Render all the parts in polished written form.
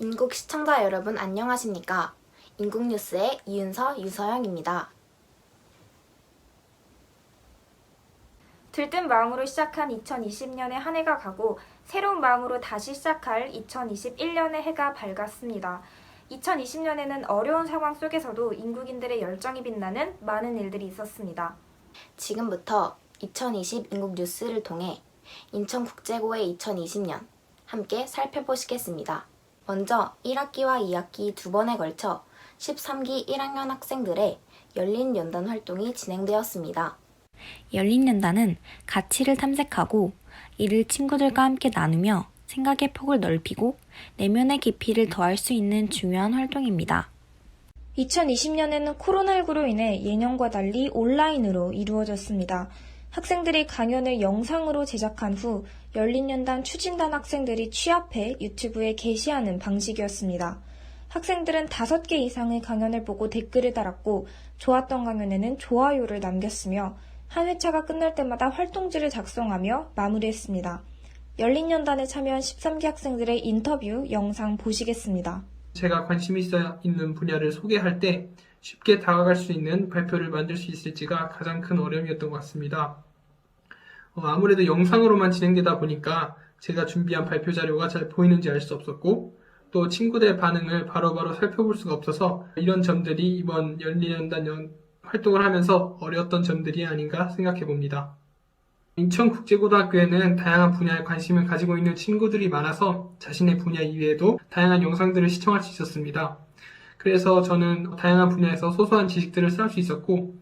인국 시청자 여러분 안녕하십니까? 인국뉴스의 이윤서, 유서영입니다. 들뜬 마음으로 시작한 2020년의 한 해가 가고 새로운 마음으로 다시 시작할 2021년의 해가 밝았습니다. 2020년에는 어려운 상황 속에서도 인국인들의 열정이 빛나는 많은 일들이 있었습니다. 지금부터 2020 인국 뉴스를 통해 인천국제고의 2020년 함께 살펴보시겠습니다. 먼저 1학기와 2학기 두 번에 걸쳐 13기 1학년 학생들의 열린 연단 활동이 진행되었습니다. 열린 연단은 가치를 탐색하고 이를 친구들과 함께 나누며 생각의 폭을 넓히고 내면의 깊이를 더할 수 있는 중요한 활동입니다. 2020년에는 코로나19로 인해 예년과 달리 온라인으로 이루어졌습니다. 학생들이 강연을 영상으로 제작한 후 열린연단 추진단 학생들이 취합해 유튜브에 게시하는 방식이었습니다. 학생들은 5개 이상의 강연을 보고 댓글을 달았고 좋았던 강연에는 좋아요를 남겼으며 한 회차가 끝날 때마다 활동지를 작성하며 마무리했습니다. 열린연단에 참여한 13기 학생들의 인터뷰 영상 보시겠습니다. 제가 관심 있는 분야를 소개할 때 쉽게 다가갈 수 있는 발표를 만들 수 있을지가 가장 큰 어려움이었던 것 같습니다. 아무래도 영상으로만 진행되다 보니까 제가 준비한 발표 자료가 잘 보이는지 알 수 없었고 또 친구들의 반응을 바로바로 살펴볼 수가 없어서 이런 점들이 이번 열린연단 활동을 하면서 어려웠던 점들이 아닌가 생각해 봅니다. 인천국제고등학교에는 다양한 분야에 관심을 가지고 있는 친구들이 많아서 자신의 분야 이외에도 다양한 영상들을 시청할 수 있었습니다. 그래서 저는 다양한 분야에서 소소한 지식들을 쌓을 수 있었고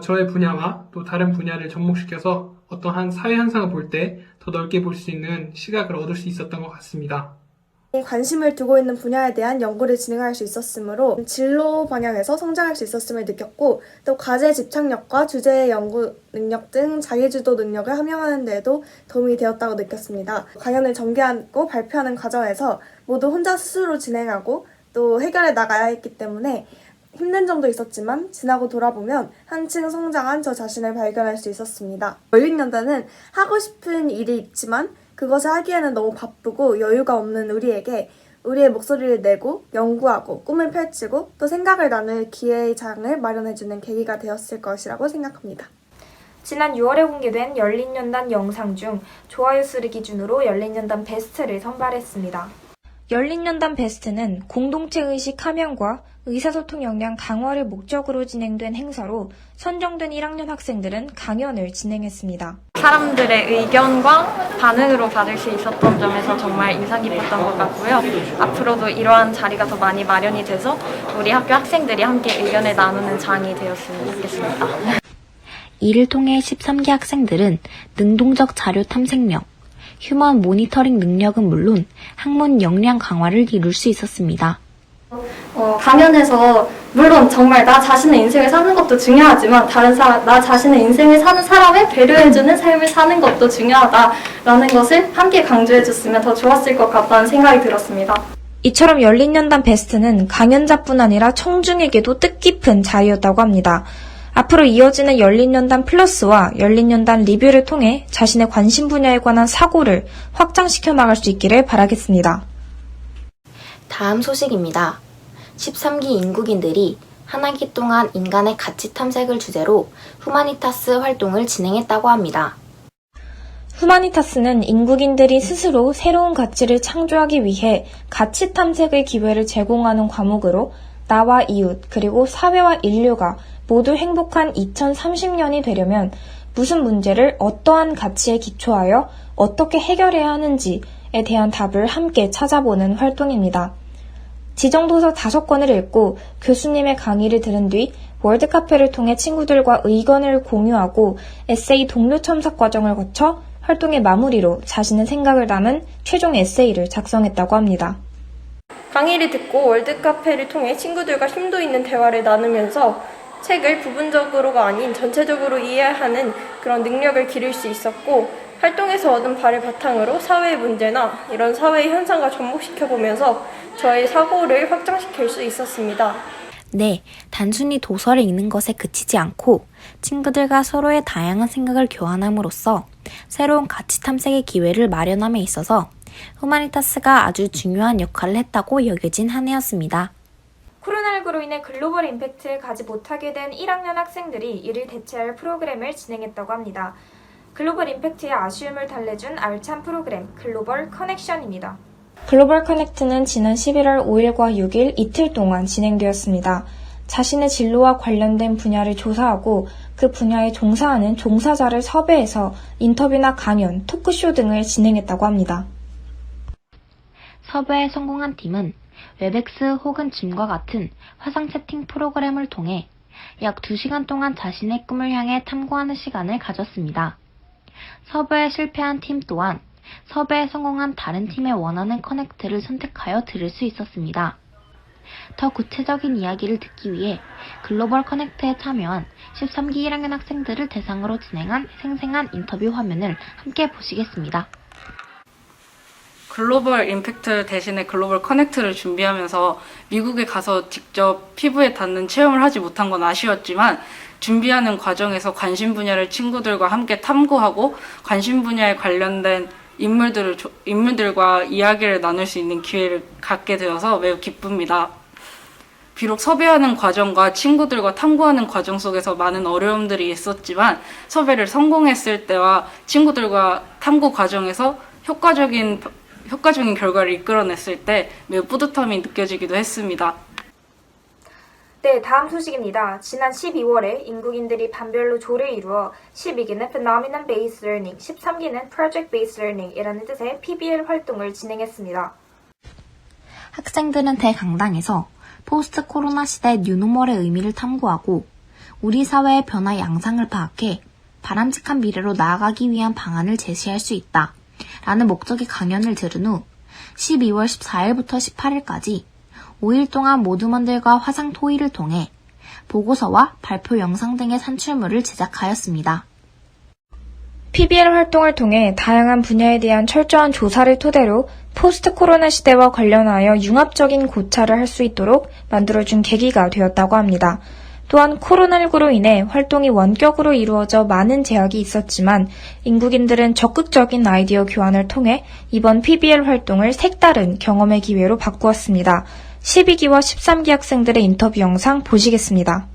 저의 분야와 또 다른 분야를 접목시켜서 어떠한 사회 현상을 볼 때 더 넓게 볼 수 있는 시각을 얻을 수 있었던 것 같습니다. 관심을 두고 있는 분야에 대한 연구를 진행할 수 있었으므로 진로 방향에서 성장할 수 있었음을 느꼈고 또 과제 집착력과 주제 연구 능력 등 자기주도 능력을 함양하는 데에도 도움이 되었다고 느꼈습니다. 강연을 전개하고 발표하는 과정에서 모두 혼자 스스로 진행하고 또 해결해 나가야 했기 때문에 힘든 점도 있었지만 지나고 돌아보면 한층 성장한 저 자신을 발견할 수 있었습니다. 열린연단은 하고 싶은 일이 있지만 그것을 하기에는 너무 바쁘고 여유가 없는 우리에게 우리의 목소리를 내고 연구하고 꿈을 펼치고 또 생각을 나눌 기회의 장을 마련해주는 계기가 되었을 것이라고 생각합니다. 지난 6월에 공개된 열린연단 영상 중 좋아요 수를 기준으로 열린연단 베스트를 선발했습니다. 열린연단 베스트는 공동체의식 함양과 의사소통 역량 강화를 목적으로 진행된 행사로 선정된 1학년 학생들은 강연을 진행했습니다. 사람들의 의견과 반응으로 받을 수 있었던 점에서 정말 인상 깊었던 것 같고요. 앞으로도 이러한 자리가 더 많이 마련이 돼서 우리 학교 학생들이 함께 의견을 나누는 장이 되었으면 좋겠습니다. 이를 통해 13기 학생들은 능동적 자료 탐색력, 휴먼 모니터링 능력은 물론 학문 역량 강화를 이룰 수 있었습니다. 강연에서 물론 정말 나 자신의 인생을 사는 것도 중요하지만 나 자신의 인생을 사는 사람을 배려해주는 삶을 사는 것도 중요하다라는 것을 함께 강조해줬으면 더 좋았을 것 같다는 생각이 들었습니다. 이처럼 열린연단 베스트는 강연자뿐 아니라 청중에게도 뜻깊은 자리였다고 합니다. 앞으로 이어지는 열린연단 플러스와 열린연단 리뷰를 통해 자신의 관심 분야에 관한 사고를 확장시켜 나갈 수 있기를 바라겠습니다. 다음 소식입니다. 13기 인국인들이 한 학기 동안 인간의 가치 탐색을 주제로 후마니타스 활동을 진행했다고 합니다. 후마니타스는 인국인들이 스스로 새로운 가치를 창조하기 위해 가치 탐색의 기회를 제공하는 과목으로 나와 이웃 그리고 사회와 인류가 모두 행복한 2030년이 되려면 무슨 문제를 어떠한 가치에 기초하여 어떻게 해결해야 하는지에 대한 답을 함께 찾아보는 활동입니다. 지정도서 5권을 읽고 교수님의 강의를 들은 뒤 월드카페를 통해 친구들과 의견을 공유하고 에세이 동료 첨삭 과정을 거쳐 활동의 마무리로 자신의 생각을 담은 최종 에세이를 작성했다고 합니다. 강의를 듣고 월드카페를 통해 친구들과 심도 있는 대화를 나누면서 책을 부분적으로가 아닌 전체적으로 이해하는 그런 능력을 기를 수 있었고 활동에서 얻은 바를 바탕으로 사회의 문제나 이런 사회의 현상과 접목시켜보면서 저의 사고를 확장시킬 수 있었습니다. 네, 단순히 도서를 읽는 것에 그치지 않고 친구들과 서로의 다양한 생각을 교환함으로써 새로운 가치 탐색의 기회를 마련함에 있어서 후마니타스가 아주 중요한 역할을 했다고 여겨진 한 해였습니다. 코로나19로 인해 글로벌 임팩트를 가지 못하게 된 1학년 학생들이 이를 대체할 프로그램을 진행했다고 합니다. 글로벌 임팩트의 아쉬움을 달래준 알찬 프로그램 글로벌 커넥션입니다. 글로벌 커넥트는 지난 11월 5일과 6일 이틀 동안 진행되었습니다. 자신의 진로와 관련된 분야를 조사하고 그 분야에 종사하는 종사자를 섭외해서 인터뷰나 강연, 토크쇼 등을 진행했다고 합니다. 섭외에 성공한 팀은 웹엑스 혹은 줌과 같은 화상 채팅 프로그램을 통해 약 2시간 동안 자신의 꿈을 향해 탐구하는 시간을 가졌습니다. 섭외에 실패한 팀 또한 섭외에 성공한 다른 팀의 원하는 커넥트를 선택하여 들을 수 있었습니다. 더 구체적인 이야기를 듣기 위해 글로벌 커넥트에 참여한 13기 1학년 학생들을 대상으로 진행한 생생한 인터뷰 화면을 함께 보시겠습니다. 글로벌 임팩트 대신에 글로벌 커넥트를 준비하면서 미국에 가서 직접 피부에 닿는 체험을 하지 못한 건 아쉬웠지만 준비하는 과정에서 관심 분야를 친구들과 함께 탐구하고 관심 분야에 관련된 인물들과 이야기를 나눌 수 있는 기회를 갖게 되어서 매우 기쁩니다. 비록 섭외하는 과정과 친구들과 탐구하는 과정 속에서 많은 어려움들이 있었지만 섭외를 성공했을 때와 친구들과 탐구 과정에서 효과적인 결과를 이끌어냈을 때 매우 뿌듯함이 느껴지기도 했습니다. 네, 다음 소식입니다. 지난 12월에 인국인들이 반별로 조를 이루어 12기는 Phenomenon Based Learning, 13기는 Project Based Learning이라는 뜻의 PBL 활동을 진행했습니다. 학생들은 대강당에서 포스트 코로나 시대 뉴노멀의 의미를 탐구하고 우리 사회의 변화 양상을 파악해 바람직한 미래로 나아가기 위한 방안을 제시할 수 있다 라는 목적의 강연을 들은 후 12월 14일부터 18일까지 5일 동안 모두먼들과 화상 토의를 통해 보고서와 발표 영상 등의 산출물을 제작하였습니다. PBL 활동을 통해 다양한 분야에 대한 철저한 조사를 토대로 포스트 코로나 시대와 관련하여 융합적인 고찰을 할 수 있도록 만들어준 계기가 되었다고 합니다. 또한 코로나19로 인해 활동이 원격으로 이루어져 많은 제약이 있었지만 인국인들은 적극적인 아이디어 교환을 통해 이번 PBL 활동을 색다른 경험의 기회로 바꾸었습니다. 12기와 13기 학생들의 인터뷰 영상 보시겠습니다.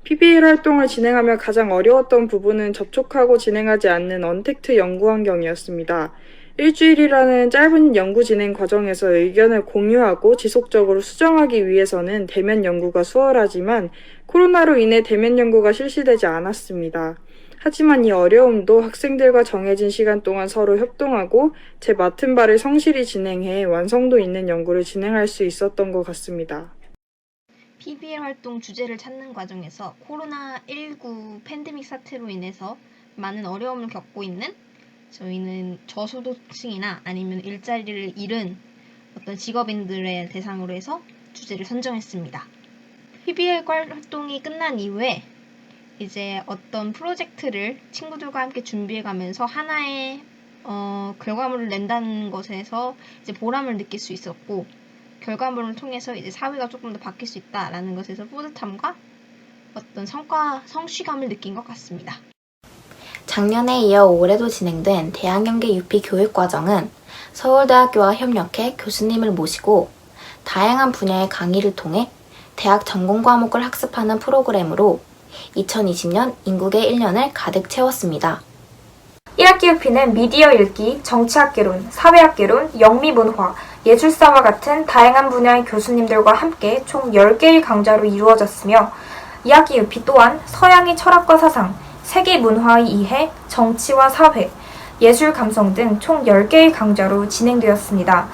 PBL 활동을 진행하며 가장 어려웠던 부분은 접촉하고 진행하지 않는 언택트 연구 환경이었습니다. 일주일이라는 짧은 연구 진행 과정에서 의견을 공유하고 지속적으로 수정하기 위해서는 대면 연구가 수월하지만 코로나로 인해 대면 연구가 실시되지 않았습니다. 하지만 이 어려움도 학생들과 정해진 시간 동안 서로 협동하고 제 맡은 바를 성실히 진행해 완성도 있는 연구를 진행할 수 있었던 것 같습니다. PBL 활동 주제를 찾는 과정에서 코로나19 팬데믹 사태로 인해서 많은 어려움을 겪고 있는 저희는 저소득층이나 아니면 일자리를 잃은 어떤 직업인들의 대상으로 해서 주제를 선정했습니다. PBL 활동이 끝난 이후에 이제 어떤 프로젝트를 친구들과 함께 준비해가면서 하나의 결과물을 낸다는 것에서 이제 보람을 느낄 수 있었고 결과물을 통해서 이제 사회가 조금 더 바뀔 수 있다라는 것에서 뿌듯함과 어떤 성취감을 느낀 것 같습니다. 작년에 이어 올해도 진행된 대학연계 UP 교육과정은 서울대학교와 협력해 교수님을 모시고 다양한 분야의 강의를 통해 대학 전공 과목을 학습하는 프로그램으로 2020년 인국의 1년을 가득 채웠습니다. 1학기 UP는 미디어 읽기, 정치학개론, 사회학개론, 영미문화, 예술사와 같은 다양한 분야의 교수님들과 함께 총 10개의 강좌로 이루어졌으며 2학기 UP 또한 서양의 철학과 사상, 세계 문화의 이해, 정치와 사회, 예술 감성 등 총 10개의 강좌로 진행되었습니다.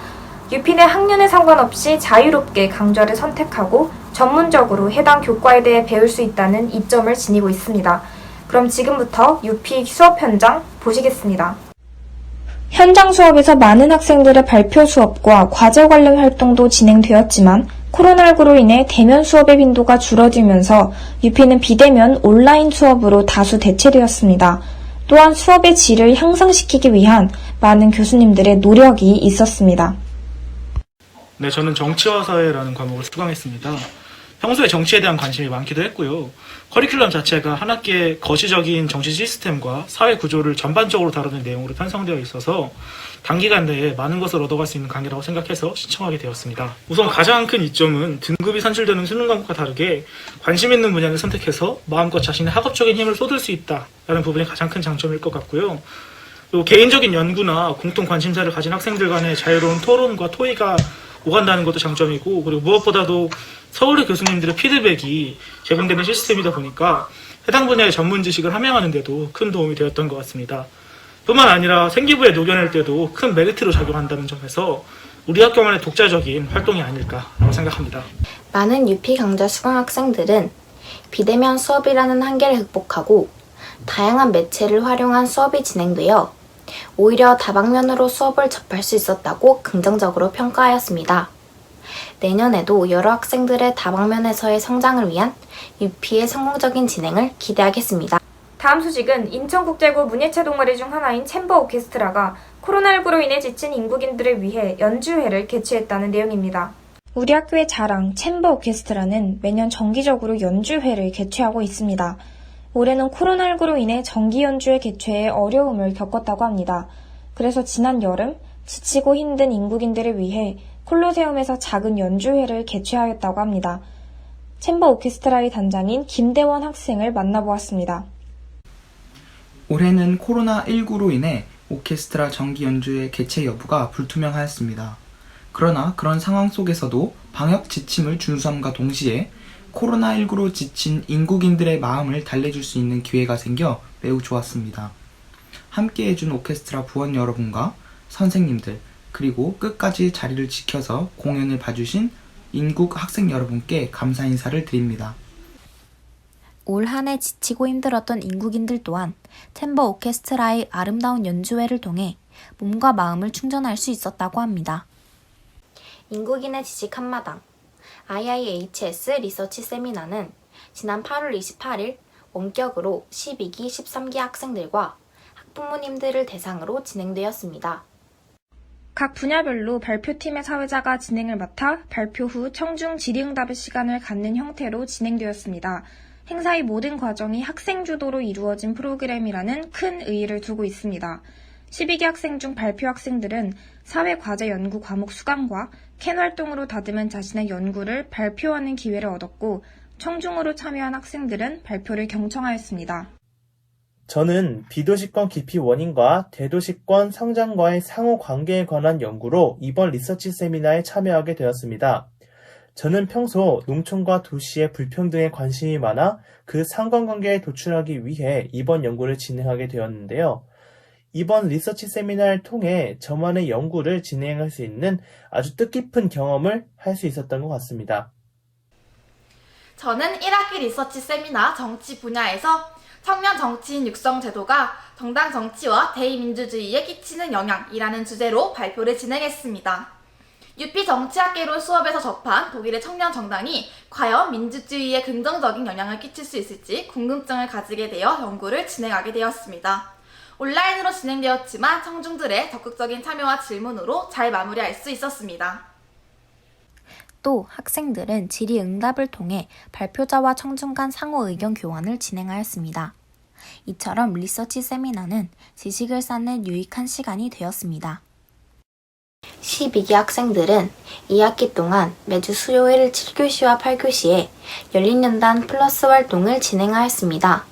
UP는 학년에 상관없이 자유롭게 강좌를 선택하고 전문적으로 해당 교과에 대해 배울 수 있다는 이점을 지니고 있습니다. 그럼 지금부터 UP 수업 현장 보시겠습니다. 현장 수업에서 많은 학생들의 발표 수업과 과제 관련 활동도 진행되었지만 코로나19로 인해 대면 수업의 빈도가 줄어들면서 UP는 비대면 온라인 수업으로 다수 대체되었습니다. 또한 수업의 질을 향상시키기 위한 많은 교수님들의 노력이 있었습니다. 네, 저는 정치와 사회라는 과목을 수강했습니다. 평소에 정치에 대한 관심이 많기도 했고요. 커리큘럼 자체가 한 학기의 거시적인 정치 시스템과 사회 구조를 전반적으로 다루는 내용으로 편성되어 있어서 단기간 내에 많은 것을 얻어갈 수 있는 강의라고 생각해서 신청하게 되었습니다. 우선 가장 큰 이점은 등급이 산출되는 수능 과목과 다르게 관심 있는 분야를 선택해서 마음껏 자신의 학업적인 힘을 쏟을 수 있다라는 부분이 가장 큰 장점일 것 같고요. 또 개인적인 연구나 공통 관심사를 가진 학생들 간의 자유로운 토론과 토의가 오간다는 것도 장점이고, 그리고 무엇보다도 서울의 교수님들의 피드백이 제공되는 시스템이다 보니까 해당 분야의 전문 지식을 함양하는 데도 큰 도움이 되었던 것 같습니다. 뿐만 아니라 생기부에 녹여낼 때도 큰 메리트로 작용한다는 점에서 우리 학교만의 독자적인 활동이 아닐까라고 생각합니다. 많은 UP 강좌 수강 학생들은 비대면 수업이라는 한계를 극복하고 다양한 매체를 활용한 수업이 진행되어 오히려 다방면으로 수업을 접할 수 있었다고 긍정적으로 평가하였습니다. 내년에도 여러 학생들의 다방면에서의 성장을 위한 UP의 성공적인 진행을 기대하겠습니다. 다음 소식은 인천국제고 문예체 동아리 중 하나인 챔버 오케스트라가 코로나19로 인해 지친 인국인들을 위해 연주회를 개최했다는 내용입니다. 우리 학교의 자랑 챔버 오케스트라는 매년 정기적으로 연주회를 개최하고 있습니다. 올해는 코로나19로 인해 정기 연주회 개최에 어려움을 겪었다고 합니다. 그래서 지난 여름 지치고 힘든 인국인들을 위해 콜로세움에서 작은 연주회를 개최하였다고 합니다. 챔버 오케스트라의 단장인 김대원 학생을 만나보았습니다. 올해는 코로나19로 인해 오케스트라 정기 연주회 개최 여부가 불투명하였습니다. 그러나 그런 상황 속에서도 방역 지침을 준수함과 동시에 코로나19로 지친 인국인들의 마음을 달래줄 수 있는 기회가 생겨 매우 좋았습니다. 함께 해준 오케스트라 부원 여러분과 선생님들, 그리고 끝까지 자리를 지켜서 공연을 봐주신 인국 학생 여러분께 감사 인사를 드립니다. 올 한 해 지치고 힘들었던 인국인들 또한 챔버 오케스트라의 아름다운 연주회를 통해 몸과 마음을 충전할 수 있었다고 합니다. 인국인의 지식 한마당 IIHS 리서치 세미나는 지난 8월 28일 원격으로 12기, 13기 학생들과 학부모님들을 대상으로 진행되었습니다. 각 분야별로 발표팀의 사회자가 진행을 맡아 발표 후 청중 질의응답의 시간을 갖는 형태로 진행되었습니다. 행사의 모든 과정이 학생 주도로 이루어진 프로그램이라는 큰 의의를 두고 있습니다. 12기 학생 중 발표 학생들은 사회과제 연구 과목 수강과 캔 활동으로 다듬은 자신의 연구를 발표하는 기회를 얻었고, 청중으로 참여한 학생들은 발표를 경청하였습니다. 저는 비도시권 기피 원인과 대도시권 성장과의 상호 관계에 관한 연구로 이번 리서치 세미나에 참여하게 되었습니다. 저는 평소 농촌과 도시의 불평등에 관심이 많아 그 상관관계에 도출하기 위해 이번 연구를 진행하게 되었는데요. 이번 리서치 세미나를 통해 저만의 연구를 진행할 수 있는 아주 뜻깊은 경험을 할 수 있었던 것 같습니다. 저는 1학기 리서치 세미나 정치 분야에서 청년 정치인 육성 제도가 정당 정치와 대의민주주의에 끼치는 영향이라는 주제로 발표를 진행했습니다. UP 정치학개론 수업에서 접한 독일의 청년 정당이 과연 민주주의에 긍정적인 영향을 끼칠 수 있을지 궁금증을 가지게 되어 연구를 진행하게 되었습니다. 온라인으로 진행되었지만 청중들의 적극적인 참여와 질문으로 잘 마무리할 수 있었습니다. 또 학생들은 질의응답을 통해 발표자와 청중 간 상호 의견 교환을 진행하였습니다. 이처럼 리서치 세미나는 지식을 쌓는 유익한 시간이 되었습니다. 12기 학생들은 2학기 동안 매주 수요일 7교시와 8교시에 열린연단 플러스 활동을 진행하였습니다.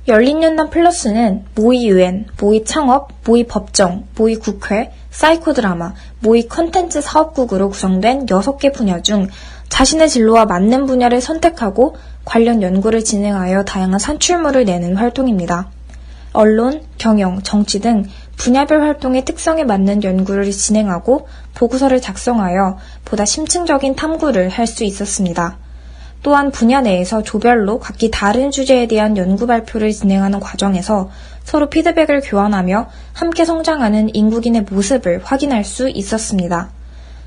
열린연단 플러스는 모의유엔, 모의창업, 모의법정, 모의국회, 사이코드라마, 모의 컨텐츠 사업국으로 구성된 6개 분야 중 자신의 진로와 맞는 분야를 선택하고 관련 연구를 진행하여 다양한 산출물을 내는 활동입니다. 언론, 경영, 정치 등 분야별 활동의 특성에 맞는 연구를 진행하고 보고서를 작성하여 보다 심층적인 탐구를 할 수 있었습니다. 또한 분야 내에서 조별로 각기 다른 주제에 대한 연구 발표를 진행하는 과정에서 서로 피드백을 교환하며 함께 성장하는 인국인의 모습을 확인할 수 있었습니다.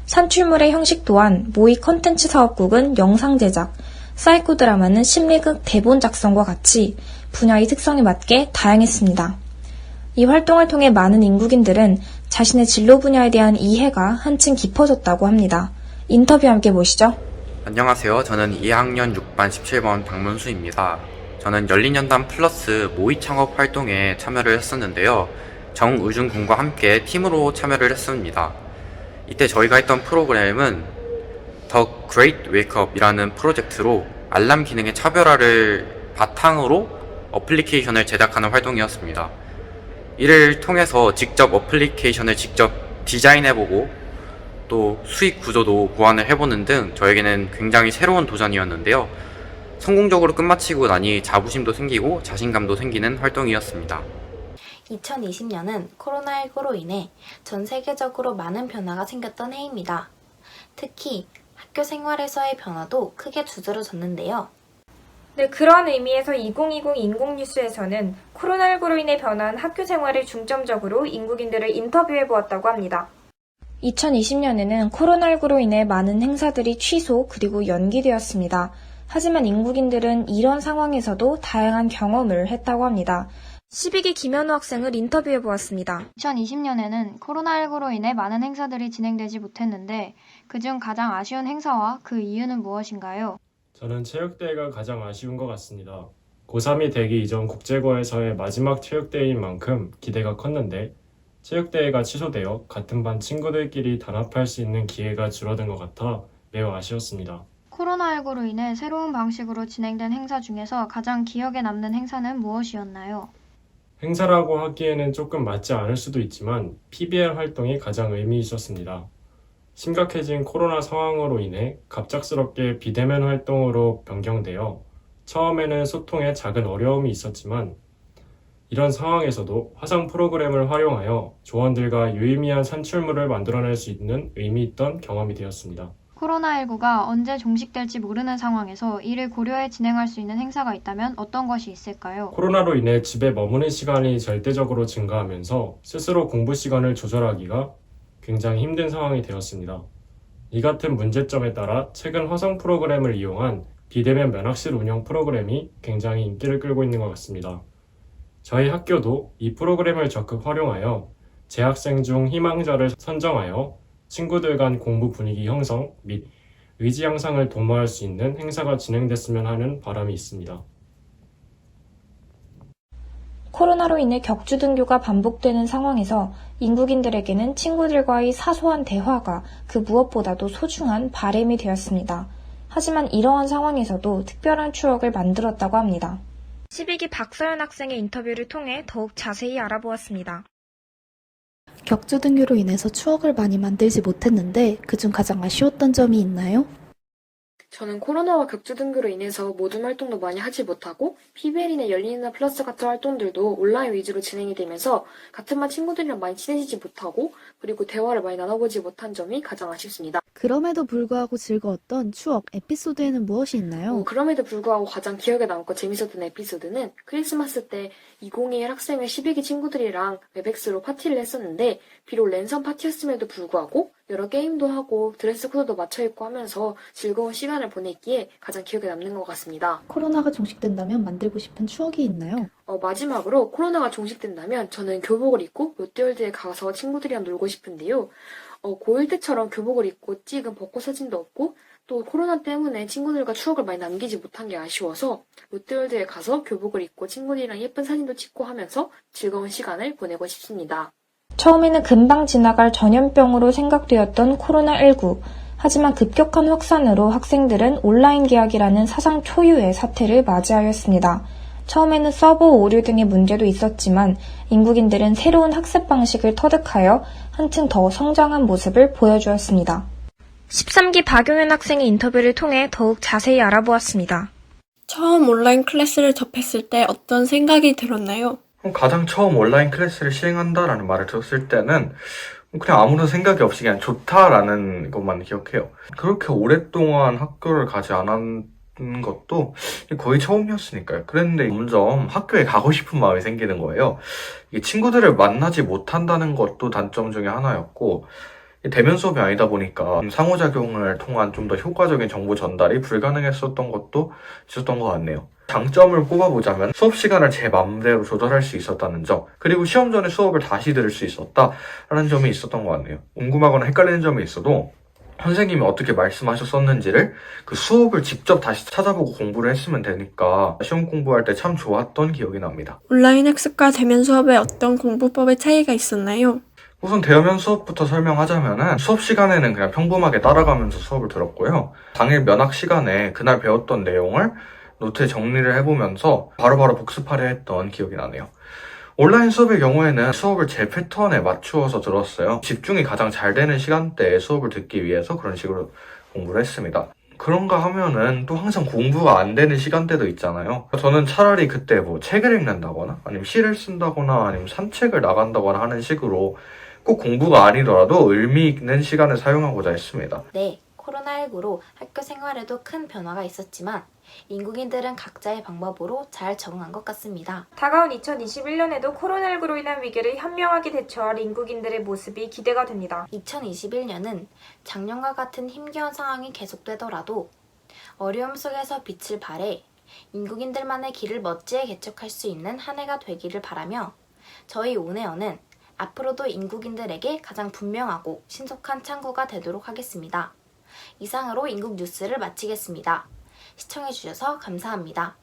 산출물의 형식 또한 모의 컨텐츠 사업국은 영상 제작, 사이코 드라마는 심리극 대본 작성과 같이 분야의 특성에 맞게 다양했습니다. 이 활동을 통해 많은 인국인들은 자신의 진로 분야에 대한 이해가 한층 깊어졌다고 합니다. 인터뷰 함께 보시죠. 안녕하세요. 저는 2학년 6반 17번 박문수입니다. 저는 열린연단 플러스 모의 창업 활동에 참여를 했었는데요. 정의준군과 함께 팀으로 참여를 했습니다. 이때 저희가 했던 프로그램은 The Great Wake Up이라는 프로젝트로 알람 기능의 차별화를 바탕으로 어플리케이션을 제작하는 활동이었습니다. 이를 통해서 직접 어플리케이션을 직접 디자인해보고 또 수익 구조도 고안을 해보는 등 저에게는 굉장히 새로운 도전이었는데요. 성공적으로 끝마치고 나니 자부심도 생기고 자신감도 생기는 활동이었습니다. 2020년은 코로나19로 인해 전 세계적으로 많은 변화가 생겼던 해입니다. 특히 학교 생활에서의 변화도 크게 두드러졌는데요. 네, 그런 의미에서 2020 인공뉴스에서는 코로나19로 인해 변화한 학교 생활을 중점적으로 인국인들을 인터뷰해 보았다고 합니다. 2020년에는 코로나19로 인해 많은 행사들이 취소 그리고 연기되었습니다. 하지만 인국인들은 이런 상황에서도 다양한 경험을 했다고 합니다. 12기 김현우 학생을 인터뷰해 보았습니다. 2020년에는 코로나19로 인해 많은 행사들이 진행되지 못했는데 그중 가장 아쉬운 행사와 그 이유는 무엇인가요? 저는 체육대회가 가장 아쉬운 것 같습니다. 고3이 되기 이전 국제고에서의 마지막 체육대회인 만큼 기대가 컸는데 체육대회가 취소되어 같은 반 친구들끼리 단합할 수 있는 기회가 줄어든 것 같아 매우 아쉬웠습니다. 코로나19로 인해 새로운 방식으로 진행된 행사 중에서 가장 기억에 남는 행사는 무엇이었나요? 행사라고 하기에는 조금 맞지 않을 수도 있지만 PBL 활동이 가장 의미 있었습니다. 심각해진 코로나 상황으로 인해 갑작스럽게 비대면 활동으로 변경되어 처음에는 소통에 작은 어려움이 있었지만 이런 상황에서도 화상 프로그램을 활용하여 조원들과 유의미한 산출물을 만들어낼 수 있는 의미 있던 경험이 되었습니다. 코로나19가 언제 종식될지 모르는 상황에서 이를 고려해 진행할 수 있는 행사가 있다면 어떤 것이 있을까요? 코로나로 인해 집에 머무는 시간이 절대적으로 증가하면서 스스로 공부 시간을 조절하기가 굉장히 힘든 상황이 되었습니다. 이 같은 문제점에 따라 최근 화상 프로그램을 이용한 비대면 면학실 운영 프로그램이 굉장히 인기를 끌고 있는 것 같습니다. 저희 학교도 이 프로그램을 적극 활용하여 재학생 중 희망자를 선정하여 친구들 간 공부 분위기 형성 및 의지 향상을 도모할 수 있는 행사가 진행됐으면 하는 바람이 있습니다. 코로나로 인해 격주 등교가 반복되는 상황에서 인국인들에게는 친구들과의 사소한 대화가 그 무엇보다도 소중한 바램이 되었습니다. 하지만 이러한 상황에서도 특별한 추억을 만들었다고 합니다. 12기 박서연 학생의 인터뷰를 통해 더욱 자세히 알아보았습니다. 격주 등교로 인해서 추억을 많이 만들지 못했는데 그중 가장 아쉬웠던 점이 있나요? 저는 코로나와 격주 등교로 인해서 모든 활동도 많이 하지 못하고 PBL이나 열린이나 플러스 같은 활동들도 온라인 위주로 진행이 되면서 같은 반 친구들이랑 많이 친해지지 못하고 그리고 대화를 많이 나눠보지 못한 점이 가장 아쉽습니다. 그럼에도 불구하고 즐거웠던 추억, 에피소드에는 무엇이 있나요? 그럼에도 불구하고 가장 기억에 남고 재밌었던 에피소드는 크리스마스 때 2021 학생회 12기 친구들이랑 웹엑스로 파티를 했었는데 비록 랜선 파티였음에도 불구하고 여러 게임도 하고 드레스 코드도 맞춰입고 하면서 즐거운 시간을 보냈기에 가장 기억에 남는 것 같습니다. 코로나가 종식된다면 만들고 싶은 추억이 있나요? 마지막으로 코로나가 종식된다면 저는 교복을 입고 롯데월드에 가서 친구들이랑 놀고 싶은데요. 고1 때처럼 교복을 입고 찍은 벚꽃 사진도 없고 또 코로나 때문에 친구들과 추억을 많이 남기지 못한 게 아쉬워서 롯데월드에 가서 교복을 입고 친구들이랑 예쁜 사진도 찍고 하면서 즐거운 시간을 보내고 싶습니다. 처음에는 금방 지나갈 전염병으로 생각되었던 코로나19. 하지만 급격한 확산으로 학생들은 온라인 개학이라는 사상 초유의 사태를 맞이하였습니다. 처음에는 서버 오류 등의 문제도 있었지만 인국인들은 새로운 학습 방식을 터득하여 한층 더 성장한 모습을 보여주었습니다. 13기 박용현 학생의 인터뷰를 통해 더욱 자세히 알아보았습니다. 처음 온라인 클래스를 접했을 때 어떤 생각이 들었나요? 가장 처음 온라인 클래스를 시행한다라는 말을 들었을 때는 그냥 아무런 생각이 없이 그냥 좋다라는 것만 기억해요. 그렇게 오랫동안 학교를 가지 않았던 것도 거의 처음이었으니까요. 그랬는데 점점 학교에 가고 싶은 마음이 생기는 거예요. 이게 친구들을 만나지 못한다는 것도 단점 중에 하나였고 대면 수업이 아니다 보니까 상호작용을 통한 좀 더 효과적인 정보 전달이 불가능했었던 것도 있었던 것 같네요. 장점을 꼽아보자면 수업 시간을 제 마음대로 조절할 수 있었다는 점, 그리고 시험 전에 수업을 다시 들을 수 있었다라는 점이 있었던 것 같네요. 궁금하거나 헷갈리는 점이 있어도 선생님이 어떻게 말씀하셨었는지를 그 수업을 직접 다시 찾아보고 공부를 했으면 되니까 시험 공부할 때 참 좋았던 기억이 납니다. 온라인 학습과 대면 수업에 어떤 공부법의 차이가 있었나요? 우선 대면 수업부터 설명하자면은 수업 시간에는 그냥 평범하게 따라가면서 수업을 들었고요. 당일 면학 시간에 그날 배웠던 내용을 노트에 정리를 해보면서 바로바로 복습하려 했던 기억이 나네요. 온라인 수업의 경우에는 수업을 제 패턴에 맞추어서 들었어요. 집중이 가장 잘 되는 시간대에 수업을 듣기 위해서 그런 식으로 공부를 했습니다. 그런가 하면은 또 항상 공부가 안 되는 시간대도 있잖아요. 저는 차라리 그때 뭐 책을 읽는다거나 아니면 시를 쓴다거나 아니면 산책을 나간다거나 하는 식으로 꼭 공부가 아니더라도 의미 있는 시간을 사용하고자 했습니다. 네, 코로나19로 학교 생활에도 큰 변화가 있었지만 인국인들은 각자의 방법으로 잘 적응한 것 같습니다. 다가온 2021년에도 코로나19로 인한 위기를 현명하게 대처할 인국인들의 모습이 기대가 됩니다. 2021년은 작년과 같은 힘겨운 상황이 계속되더라도 어려움 속에서 빛을 발해 인국인들만의 길을 멋지게 개척할 수 있는 한 해가 되기를 바라며 저희 온에어는 앞으로도 인국인들에게 가장 분명하고 신속한 창구가 되도록 하겠습니다. 이상으로 인국 뉴스를 마치겠습니다. 시청해주셔서 감사합니다.